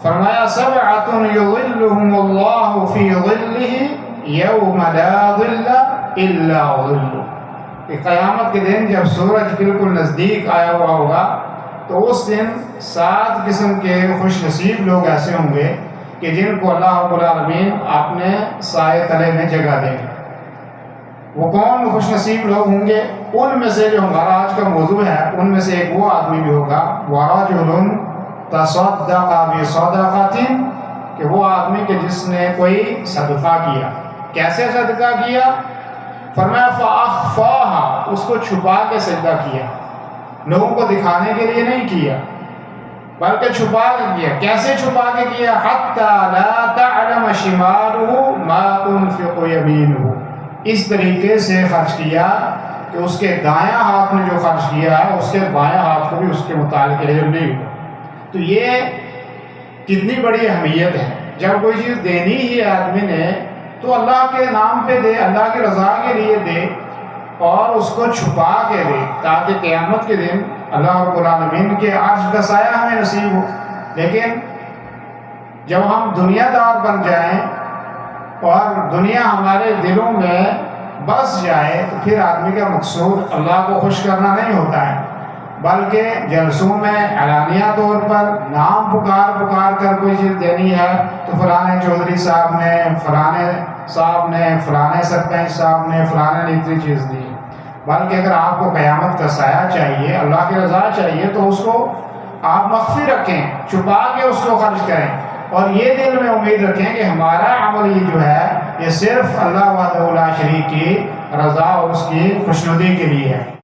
فرمایا سبعۃ یظلهم اللہ فی ظلہ یوم لا ظل الا ظلہ، کہ قیامت کے دن جب سورج بالکل نزدیک آیا ہوا ہوگا تو اس دن 7 قسم کے خوش نصیب لوگ ایسے ہوں گے کہ جن کو اللہ رب العالمین اپنے سائے تلے میں جگہ دیں گے۔ وہ کون خوش نصیب لوگ ہوں گے؟ ان میں سے جو ہمارا آج کا موضوع ہے ان میں سے ایک وہ آدمی بھی ہوگا وَرَجُلٌ تَصَدَّقَ بِصَدَقَةٍ، کہ وہ آدمی کہ جس نے کوئی صدقہ کیا۔ کیسے صدقہ کیا؟ فرمایا فَأَخْفَاهَا، اس کو چھپا کے صدقہ کیا، لوگوں کو دکھانے کے لیے نہیں کیا بلکہ چھپا کے کیا۔ کیسے چھپا کے کیا؟ حَتَّى لَا تَعْلَمَ شِمَالُهُ مَا تُنْفِقُ يَمِينُهُ، اس طریقے سے خرچ کیا کہ اس کے دایاں ہاتھ نے جو خرچ کیا ہے اس کے بایاں ہاتھ کو بھی اس کے متعلق علم نہیں ہوا۔ تو یہ کتنی بڑی اہمیت ہے، جب کوئی چیز دینی ہی آدمی نے تو اللہ کے نام پہ دے، اللہ کی رضا کے لیے دے اور اس کو چھپا کے دے، تاکہ قیامت کے دن اللہ رب العالمین کے عرش کا سایہ ہمیں نصیب ہو۔ لیکن جب ہم دنیا دار بن جائیں اور دنیا ہمارے دلوں میں بس جائے تو پھر آدمی کا مقصود اللہ کو خوش کرنا نہیں ہوتا ہے، بلکہ جلسوں میں اعلانیہ طور پر نام پکار کر کوئی چیز دینی ہے تو فلاں چودھری صاحب نے، فلاں صاحب نے، فلاں سرپنچ صاحب نے، فلاں نے اتنی چیز دی۔ بلکہ اگر آپ کو قیامت کا سایہ چاہیے، اللہ کی رضا چاہیے، تو اس کو آپ مخفی رکھیں، چھپا کے اس کو خرچ کریں، اور یہ دل میں امید رکھیں کہ ہمارا عمل یہ جو ہے یہ صرف اللہ وحدہ لا شریک کی رضا اور اس کی خوشنودی کے لیے ہے۔